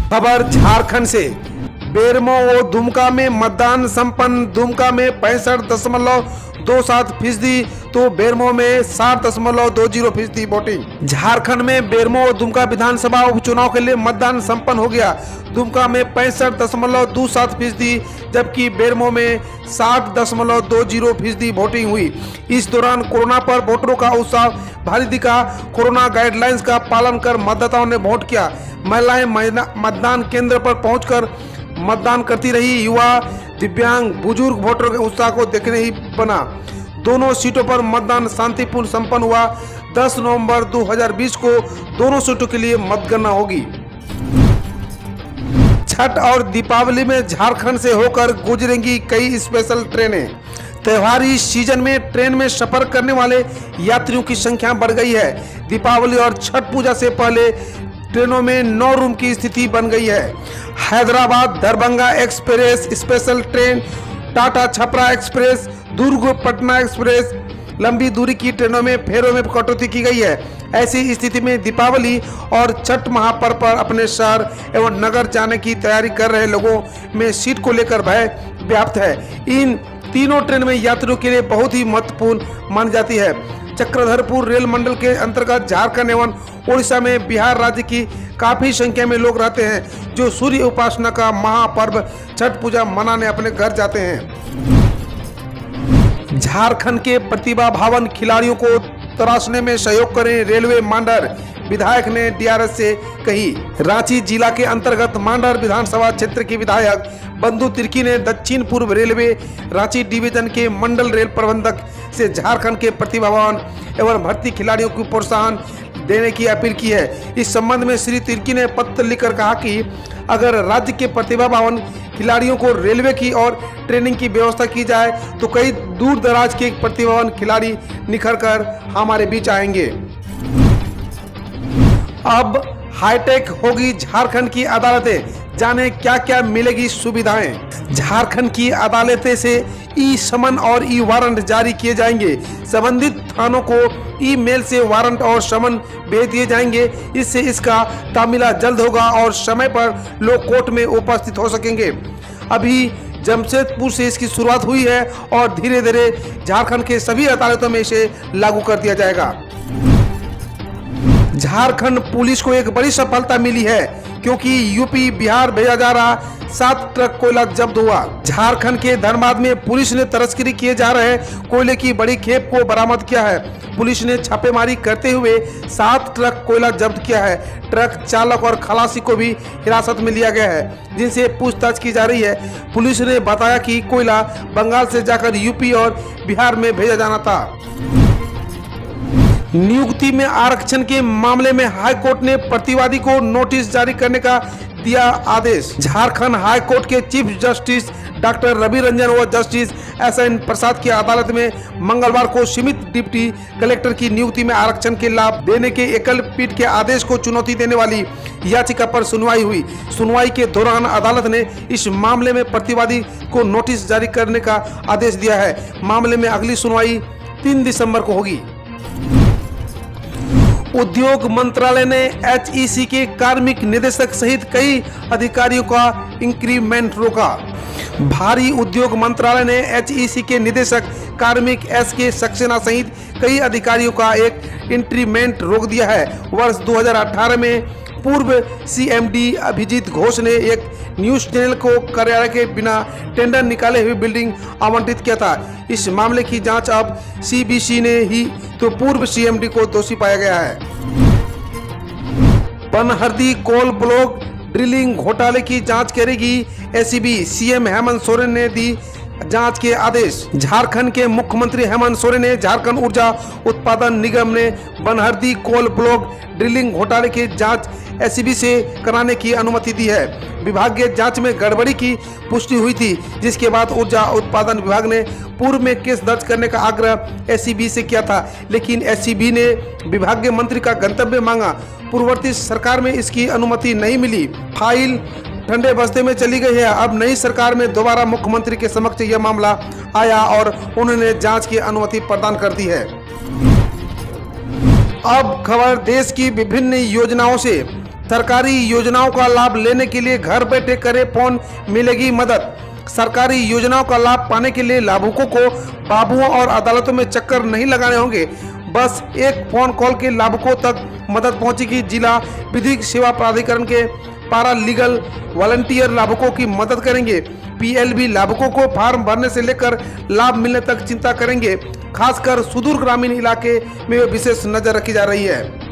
खबर झारखंड से। बेरमो व दुमका में मतदान संपन्न। दुमका में 65.27% तो बेरमो में 60.20% वोटिंग। झारखंड में बेरमो व दुमका विधानसभा उपचुनाव के लिए मतदान संपन्न हो गया। दुमका में 65.27% जबकि बेरमो में 60.20% वोटिंग हुई। इस दौरान कोरोना पर वोटरों का उत्साह भारी दिखा। कोरोना गाइडलाइंस का पालन कर मतदाताओं ने वोट किया। महिलाएं मतदान केंद्र पर पहुंचकर मतदान करती रही। युवा, दिव्यांग, बुजुर्ग वोटरों के उत्साह को देखने ही बना। दोनों सीटों पर मतदान शांतिपूर्ण संपन्न हुआ। 10 नवंबर 2020 को दोनों सीटों के लिए मतगणना होगी। छठ और दीपावली में झारखंड से होकर गुजरेंगी कई स्पेशल ट्रेनें। त्योहारी सीजन में ट्रेन में सफर करने वाले यात्रियों की संख्या बढ़ गई है। दीपावली और छठ पूजा से पहले ट्रेनों में 9 रूम की स्थिति बन गई है। Hyderabad Darbhanga express special train, Tata Chhapra express, Durg Patna express, लंबी दूरी की ट्रेनों में फेरों में कटौती की गई है। ऐसी स्थिति में दीपावली और छठ महापर्व पर अपने शहर एवं नगर जाने की तैयारी कर रहे लोगों में सीट को लेकर भय व्याप्त है। इन तीनों ट्रेन में यात्रियों के लिए बहुत ही महत्वपूर्ण मानी जाती है। चक्रधरपुर रेल मंडल के अंतर्गत झारखंड एवं ओडिशा में बिहार राज्य की काफी संख्या में लोग रहते हैं जो सूर्य उपासना का महापर्व छठ पूजा मनाने अपने घर जाते हैं। झारखंड के प्रतिभा भावन खिलाड़ियों को तराशने में सहयोग करें रेलवे मांडर, विधायक ने डीआरएस से कही। रांची जिला के अंतर्गत मांडर विधानसभा क्षेत्र के विधायक बंधु तिर्की ने दक्षिण पूर्व रेलवे रांची डिवीजन के मंडल रेल प्रबंधक से झारखंड के प्रतिभावान एवं भर्ती खिलाड़ियों को प्रोत्साहन देने की अपील की है। इस संबंध में श्री तिर्की ने पत्र लिखकर कहा कि अगर राज्य के प्रतिभावान खिलाड़ियों को रेलवे की और ट्रेनिंग की व्यवस्था की जाए तो कई दूर दराज के प्रतिभावान खिलाड़ी निखर कर हमारे बीच आएंगे। अब हाईटेक होगी झारखंड की अदालतें, जाने क्या क्या मिलेगी सुविधाएं। झारखंड की अदालतें से ई समन और ई वारंट जारी किए जाएंगे। संबंधित थानों को ईमेल से वारंट और समन भेज दिए जाएंगे। इससे इसका तामीला जल्द होगा और समय पर लोग कोर्ट में उपस्थित हो सकेंगे। अभी जमशेदपुर से इसकी शुरुआत हुई है और धीरे धीरे झारखंड के सभी अदालतों में इसे लागू कर दिया जाएगा। झारखंड पुलिस को एक बड़ी सफलता मिली है क्योंकि यूपी बिहार भेजा जा रहा 7 ट्रक कोयला जब्त हुआ। झारखंड के धनबाद में पुलिस ने तस्करी किए जा रहे कोयले की बड़ी खेप को बरामद किया है। पुलिस ने छापेमारी करते हुए 7 ट्रक कोयला जब्त किया है। ट्रक चालक और खलासी को भी हिरासत में लिया गया है जिनसे पूछताछ की जा रही है। पुलिस ने बताया कि कोयला बंगाल से जाकर यूपी और बिहार में भेजा जाना था। नियुक्ति में आरक्षण के मामले में हाईकोर्ट ने प्रतिवादी को नोटिस जारी करने का दिया आदेश। झारखंड हाईकोर्ट के chief justice doctor Ravi Ranjan व जस्टिस एसएन प्रसाद की अदालत में मंगलवार को सीमित डिप्टी कलेक्टर की नियुक्ति में आरक्षण के लाभ देने के एकल पीठ के आदेश को चुनौती देने वाली याचिका पर सुनवाई हुई। सुनवाई के दौरान अदालत ने इस मामले में प्रतिवादी को नोटिस जारी करने का आदेश दिया है। मामले में अगली सुनवाई 3 दिसंबर को होगी। उद्योग मंत्रालय ने एचईसी के कार्मिक निदेशक सहित कई अधिकारियों का इंक्रीमेंट रोका। भारी उद्योग मंत्रालय ने एचईसी के निदेशक कार्मिक एसके सक्सेना सहित कई अधिकारियों का एक इंक्रीमेंट रोक दिया है। वर्ष 2018 में पूर्व सीएमडी अभिजीत घोष ने एक न्यूज चैनल को कार्यालय के बिना टेंडर निकाले हुए बिल्डिंग आवंटित किया था। इस मामले की जांच अब सीबीसी ने ही तो पूर्व सीएमडी को दोषी पाया गया है। बनहरदी कोल ब्लॉक ड्रिलिंग घोटाले की जांच करेगी एसीबी। सीएम हेमंत सोरेन ने दी जांच के आदेश। झारखंड के मुख्यमंत्री हेमंत सोरेन ने झारखंड ऊर्जा उत्पादन निगम ने बनहरदी कोल ब्लॉक ड्रिलिंग घोटाले की जांच एसीबी से कराने की अनुमति दी है। विभागीय जांच में गड़बड़ी की पुष्टि हुई थी जिसके बाद ऊर्जा उत्पादन विभाग ने पूर्व में केस दर्ज करने का आग्रह एसीबी से किया था, लेकिन एसीबी ने विभागीय मंत्री का गंतव्य मांगा। पूर्ववर्ती सरकार में इसकी अनुमति नहीं मिली। फाइल ठंडे बस्ते में चली गई है। अब नई सरकार में दोबारा मुख्यमंत्री के समक्ष यह मामला आया और उन्होंने जांच की अनुमति प्रदान कर दी है। अब खबर देश की विभिन्न योजनाओं से। सरकारी योजनाओं का लाभ लेने के लिए घर बैठे करे फोन, मिलेगी मदद। सरकारी योजनाओं का लाभ पाने के लिए लाभुकों को बाबुओं और अदालतों में चक्कर नहीं लगाने होंगे, बस एक फोन कॉल के लाभुकों तक मदद पहुंचेगी। जिला विधिक सेवा प्राधिकरण के पारा लीगल वॉलंटियर लाभुकों की मदद करेंगे। पीएलबी लाभुकों को फॉर्म भरने से लेकर लाभ मिलने तक चिंता करेंगे। खासकर सुदूर ग्रामीण इलाके में विशेष नजर रखी जा रही है।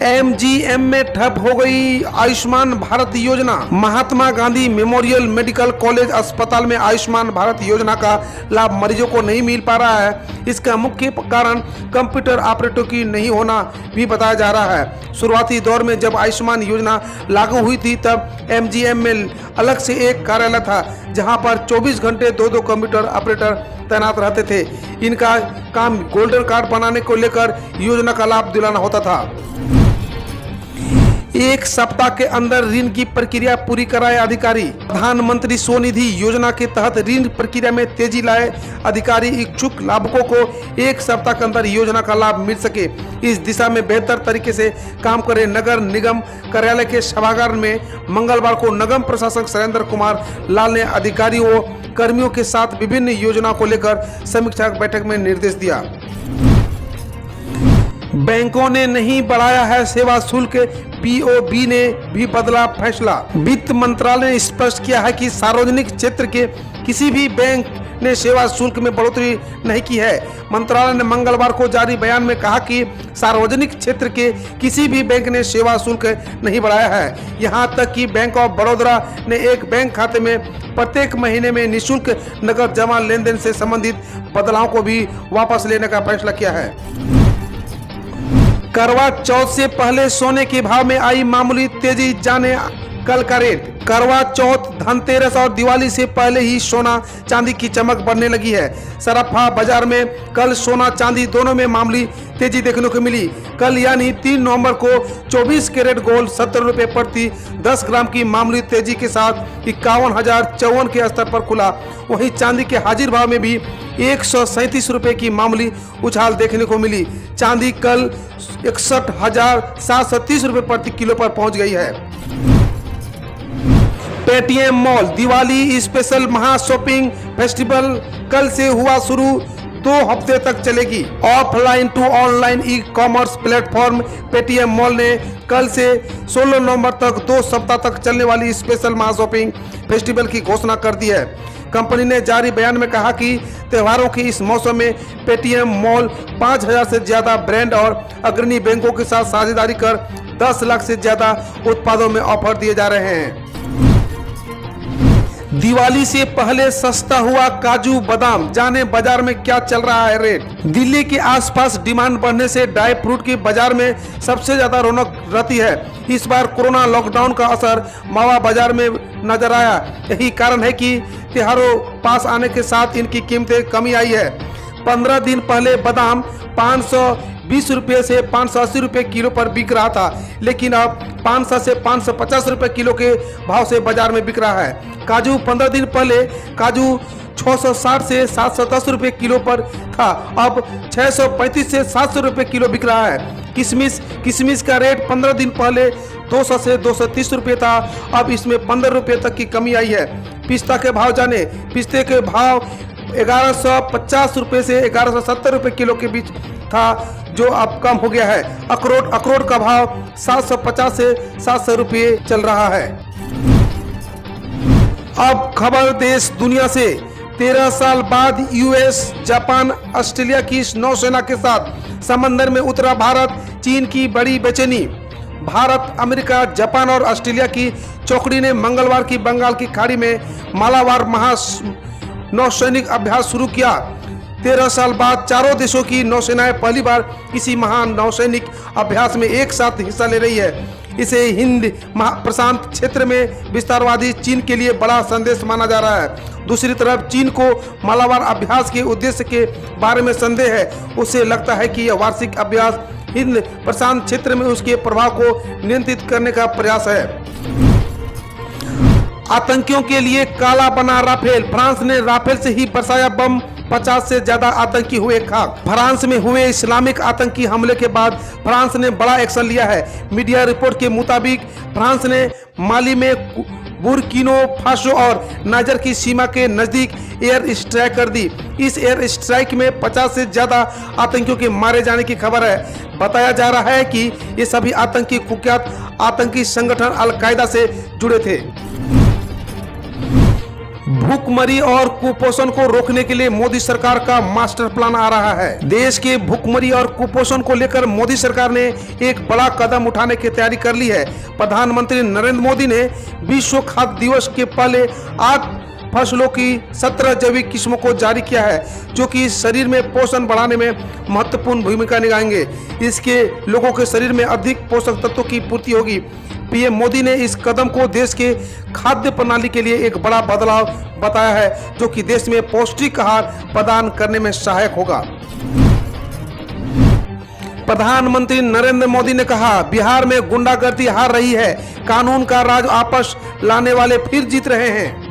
एमजीएम में ठप हो गई आयुष्मान भारत योजना। Mahatma Gandhi memorial medical college अस्पताल में आयुष्मान भारत योजना का लाभ मरीजों को नहीं मिल पा रहा है। इसका मुख्य कारण कंप्यूटर ऑपरेटर की नहीं होना भी बताया जा रहा है। शुरुआती दौर में जब आयुष्मान योजना लागू हुई थी तब एमजीएम में अलग से एक कार्यालय था जहां पर 24 घंटे 2 कंप्यूटर ऑपरेटर तैनात रहते थे। इनका काम गोल्डन कार्ड बनाने को लेकर योजना का लाभ दिलाना होता था। एक सप्ताह के अंदर ऋण की प्रक्रिया पूरी कराए अधिकारी। प्रधानमंत्री स्वनिधि योजना के तहत ऋण प्रक्रिया में तेजी लाए अधिकारी। इच्छुक लाभुकों को एक सप्ताह के अंदर योजना का लाभ मिल सके, इस दिशा में बेहतर तरीके से काम करे। नगर निगम कार्यालय के सभागार में मंगलवार को नगम प्रशासक सुरेंद्र कुमार लाल ने अधिकारियों कर्मियों के साथ विभिन्न योजनाओं को लेकर समीक्षा बैठक में निर्देश दिया। बैंकों ने नहीं बढ़ाया है सेवा शुल्क, बीओबी ने भी बदला फैसला। वित्त मंत्रालय ने स्पष्ट किया है कि सार्वजनिक क्षेत्र के किसी भी बैंक ने सेवा शुल्क में बढ़ोतरी नहीं की है। मंत्रालय ने मंगलवार को जारी बयान में कहा कि सार्वजनिक क्षेत्र के किसी भी बैंक ने सेवा शुल्क नहीं बढ़ाया है। यहां तक कि बैंक ऑफ बड़ौदा ने एक बैंक खाते में प्रत्येक महीने में निःशुल्क नकद जमा लेन देन से संबंधित बदलाव को भी वापस लेने का फैसला किया है। करवा चौथ से पहले सोने के भाव में आई मामूली तेजी, जाने कल का रेट। करवा चौथ, धनतेरस और दिवाली से पहले ही सोना चांदी की चमक बढ़ने लगी है। सराफा बाजार में कल सोना चांदी दोनों में मामूली तेजी देखने को मिली। कल यानी 3 नवंबर को 24 कैरेट गोल्ड 70 रुपये प्रति 10 ग्राम की मामूली तेजी के साथ 51,054 के स्तर पर खुला। वहीं चांदी के हाजिर भाव में भी 137 रुपये की मामूली उछाल देखने को मिली। चांदी कल 61,730 रुपये प्रति किलो पर पहुंच गई है। पेटीएम मॉल दिवाली स्पेशल महा शॉपिंग फेस्टिवल कल से हुआ शुरू, 2 हफ्ते तक चलेगी। Offline to online e commerce platform Paytm mall ने कल से 16 नवंबर तक 2 सप्ताह तक चलने वाली स्पेशल महा शॉपिंग फेस्टिवल की घोषणा कर दी है। कंपनी ने जारी बयान में कहा कि त्योहारों के इस मौसम में पेटीएम मॉल 5,000 से ज्यादा ब्रांड और अग्रणी बैंकों के साथ साझेदारी कर 10 लाख से ज्यादा उत्पादों में ऑफर दिए जा रहे हैं। दिवाली से पहले सस्ता हुआ काजू बादाम, जाने बाजार में क्या चल रहा है रेट। दिल्ली के आसपास डिमांड बढ़ने से ड्राई फ्रूट के बाजार में सबसे ज्यादा रौनक रहती है। इस बार कोरोना लॉकडाउन का असर मावा बाजार में नजर आया। यही कारण है कि त्योहारों पास आने के साथ इनकी कीमतें कमी आई है। 15 दिन पहले बादाम 520 रुपये से 580 रुपये किलो पर बिक रहा था, लेकिन अब 500 से 550 रुपये किलो के भाव से बाजार में बिक रहा है। काजू 15 दिन पहले काजू 660 से 710 रुपये किलो पर था, अब 635 से 700 रुपये किलो बिक रहा है। किशमिश का रेट 15 दिन पहले 200 से 230 रुपये था, अब इसमें 15 रुपये तक की कमी आई है। पिस्ता के भाव जाने। पिस्ते के भाव 1150 रुपये से 1170 रुपये किलो के बीच था, जो अब कम हो गया है। अखरोट का भाव 750 से 700 रुपये चल रहा है। अब खबर देश दुनिया से। 13 साल बाद यूएस, जापान, ऑस्ट्रेलिया की नौसेना के साथ समंदर में उतरा भारत। चीन की बड़ी बेचैनी। भारत, अमेरिका, जापान और ऑस्ट्रेलिया की चौकड़ी ने मंगलवार की बंगाल की खाड़ी में मालाबार महा नौसैनिक अभ्यास शुरू किया। 13 साल बाद चारों देशों की नौसेनाएं पहली बार किसी महान नौसैनिक अभ्यास में एक साथ हिस्सा ले रही है। इसे हिंद प्रशांत क्षेत्र में विस्तारवादी चीन के लिए बड़ा संदेश माना जा रहा है। दूसरी तरफ चीन को मालाबार अभ्यास के उद्देश्य के बारे में संदेह है। उसे लगता है कि यह वार्षिक अभ्यास हिंद प्रशांत क्षेत्र में उसके प्रभाव को नियंत्रित करने का प्रयास है। आतंकियों के लिए काला बना राफेल। फ्रांस ने राफेल से ही बरसाया बम, 50 से ज्यादा आतंकी हुए खाक। फ्रांस में हुए इस्लामिक आतंकी हमले के बाद फ्रांस ने बड़ा एक्शन लिया है। मीडिया रिपोर्ट के मुताबिक फ्रांस ने माली में बुर्किनो फासो और नाइजर की सीमा के नजदीक एयर स्ट्राइक कर दी। इस एयर स्ट्राइक में 50 से ज्यादा आतंकियों के मारे जाने की खबर है। बताया जा रहा है कि ये सभी आतंकी कुख्यात आतंकी संगठन अल-कायदा से जुड़े थे। भूखमरी और कुपोषण को रोकने के लिए मोदी सरकार का मास्टर प्लान आ रहा है। देश के भूखमरी और कुपोषण को लेकर मोदी सरकार ने एक बड़ा कदम उठाने की तैयारी कर ली है। प्रधानमंत्री नरेंद्र मोदी ने विश्व खाद्य दिवस के पहले 8 फसलों की 17 जैविक किस्मों को जारी किया है, जो कि शरीर में पोषण बढ़ाने में महत्वपूर्ण भूमिका निभाएंगे। इसके लोगों के शरीर में अधिक पोषक तत्वों की पूर्ति होगी। पीएम मोदी ने इस कदम को देश के खाद्य प्रणाली के लिए एक बड़ा बदलाव बताया है, जो कि देश में पौष्टिक आहार प्रदान करने में सहायक होगा। प्रधानमंत्री नरेंद्र मोदी ने कहा, बिहार में गुंडागर्दी हार रही है, कानून का राज वापस लाने वाले फिर जीत रहे हैं।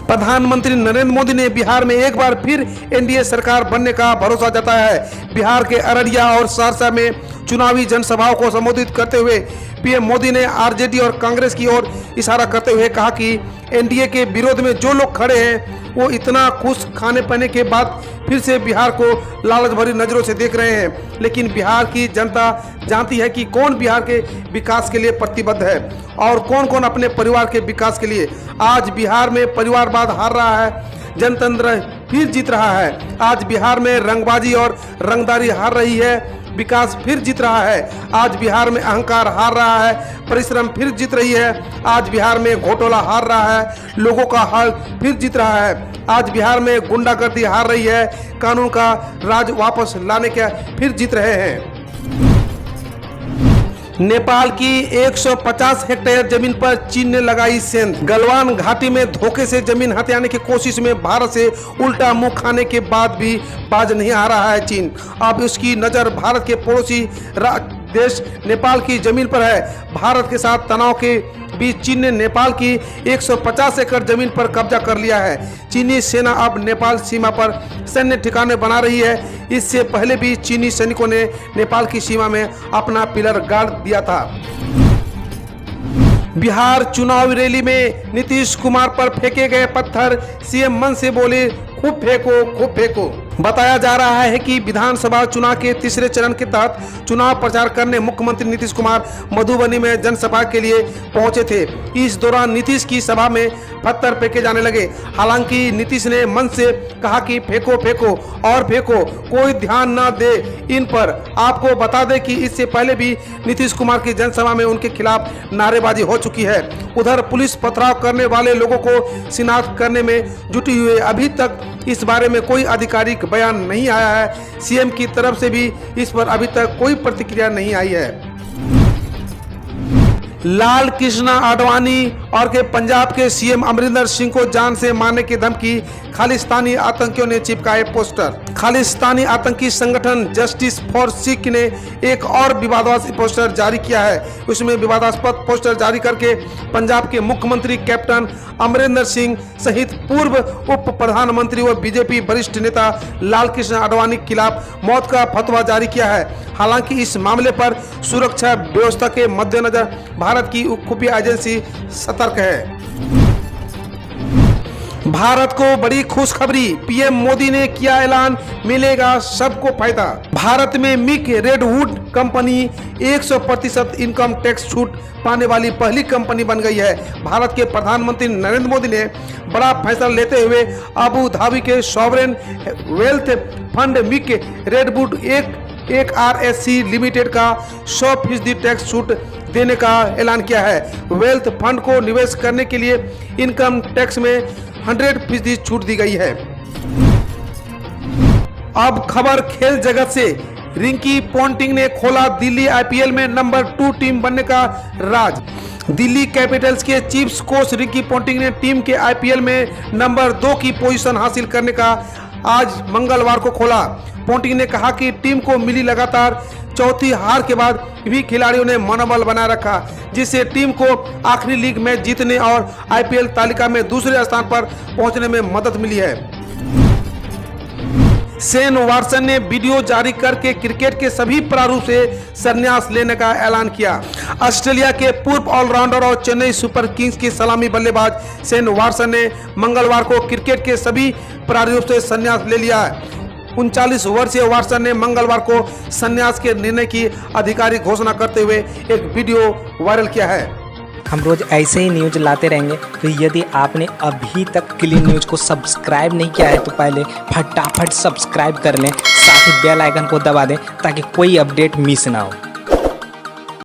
प्रधानमंत्री नरेंद्र मोदी ने बिहार में एक बार फिर एनडीए सरकार बनने का भरोसा जताया है। बिहार के अररिया और सहरसा में चुनावी जनसभाओं को संबोधित करते हुए पीएम मोदी ने आरजेडी और कांग्रेस की ओर इशारा करते हुए कहा कि एनडीए के विरोध में जो लोग खड़े हैं वो इतना खुश खाने पाने के बाद फिर से बिहार को लालच भरी नजरों से देख रहे हैं, लेकिन बिहार की जनता जानती है कि कौन बिहार के विकास के लिए प्रतिबद्ध है और कौन कौन अपने परिवार के विकास के लिए। आज बिहार में परिवारवाद हार रहा है, जनतंत्र फिर जीत रहा है। आज बिहार में रंगबाजी और रंगदारी हार रही है, विकास फिर जीत रहा है। आज बिहार में अहंकार हार रहा है, परिश्रम फिर जीत रही है। आज बिहार में घोटाला हार रहा है, लोगों का हाल फिर जीत रहा है। आज बिहार में गुंडागर्दी हार रही है, कानून का राज वापस लाने के फिर जीत रहे हैं। नेपाल की 150 हेक्टेयर जमीन पर चीन ने लगाई सेंध। गलवान घाटी में धोखे से जमीन हथियाने की कोशिश में भारत से उल्टा मुंह खाने के बाद भी बाज नहीं आ रहा है चीन। अब उसकी नजर भारत के पड़ोसी देश नेपाल की जमीन पर है। भारत के साथ तनाव के बीच चीन ने नेपाल की 150 एकड़ जमीन पर कब्जा कर लिया है। चीनी सेना अब नेपाल सीमा पर सैन्य ठिकाने बना रही है। इससे पहले भी चीनी सैनिकों ने नेपाल की सीमा में अपना पिलर गाड़ दिया था। बिहार चुनावी रैली में नीतीश कुमार पर फेंके गए पत्थर, सीएम मन से बोले खूब फेंको खूब फेंको। बताया जा रहा है कि विधानसभा चुनाव के तीसरे चरण के तहत चुनाव प्रचार करने मुख्यमंत्री नीतीश कुमार मधुबनी में जनसभा के लिए पहुंचे थे। इस दौरान नीतीश की सभा में पत्थर फेंके जाने लगे। हालांकि नीतीश ने मन से कहा कि फेंको फेंको और फेंको, कोई ध्यान न दे इन पर। आपको बता दें कि इससे पहले भी नीतीश कुमार की जनसभा में उनके खिलाफ नारेबाजी हो चुकी है। उधर पुलिस पथराव करने वाले लोगों को शिनाख्त करने में जुटी हुई है। अभी तक इस बारे में कोई आधिकारिक बयान नहीं आया है। सीएम की तरफ से भी इस पर अभी तक कोई प्रतिक्रिया नहीं आई है। लाल कृष्ण आडवाणी और के पंजाब के सीएम अमरिंदर सिंह को जान से मारने की धमकी, खालिस्तानी आतंकियों ने चिपकाए पोस्टर। खालिस्तानी आतंकी संगठन जस्टिस फॉर सिख ने एक और विवादास्पद पोस्टर जारी किया है। उसमें विवादास्पद पोस्टर जारी करके पंजाब के मुख्यमंत्री कैप्टन अमरिंदर सिंह सहित पूर्व उप प्रधानमंत्री व बीजेपी वरिष्ठ नेता लाल कृष्ण आडवाणी के खिलाफ मौत का फतवा जारी किया है। हालांकि इस मामले पर सुरक्षा व्यवस्था के मद्देनजर भारत की खुफिया एजेंसी सतर्क है। भारत को बड़ी खुशखबरी, पीएम मोदी ने किया ऐलान, मिलेगा सबको फायदा। भारत में MIC Redwood company 100% income tax छूट पाने वाली पहली कंपनी बन गई है। भारत के प्रधानमंत्री नरेंद्र मोदी ने बड़ा फैसला लेते हुए अबू धाबी के sovereign wealth fund MIC Redwood एक आरएससी लिमिटेड का 100% टैक्स छूट देने का ऐलान किया है। वेल्थ फंड को निवेश करने के लिए इनकम टैक्स में 100% छूट दी गई है। अब खबर खेल जगत से, रिंकी पोंटिंग ने खोला दिल्ली आईपीएल में नंबर 2 टीम बनने का राज। दिल्ली कैपिटल्स के चीफ कोच रिंकी पोंटिंग ने टीम के आईपीएल में नंबर 2 की पोजीशन हासिल करने का आज मंगलवार को खोला। पोंटिंग ने कहा कि टीम को मिली लगातार चौथी हार के बाद भी खिलाड़ियों ने मनोबल बनाए रखा, जिससे टीम को आखिरी लीग मैच जीतने और आईपीएल तालिका में दूसरे स्थान पर पहुंचने में मदद मिली है। शेन वाटसन ने वीडियो जारी करके क्रिकेट के सभी प्रारूप से संन्यास लेने का ऐलान किया। ऑस्ट्रेलिया के पूर्व ऑलराउंडर और चेन्नई सुपर किंग्स की सलामी बल्लेबाज शेन वाटसन ने मंगलवार को क्रिकेट के सभी प्रारूप से संन्यास ले लिया है। 39 वर्षीय वाटसन ने मंगलवार को संन्यास के निर्णय की आधिकारिक घोषणा करते हुए एक वीडियो वायरल किया है। हम रोज ऐसे ही न्यूज लाते रहेंगे, तो यदि आपने अभी तक क्लीन न्यूज को सब्सक्राइब नहीं किया है तो पहले फटाफट सब्सक्राइब कर लें, साथ ही बेल आइकन को दबा दें ताकि कोई अपडेट मिस ना हो।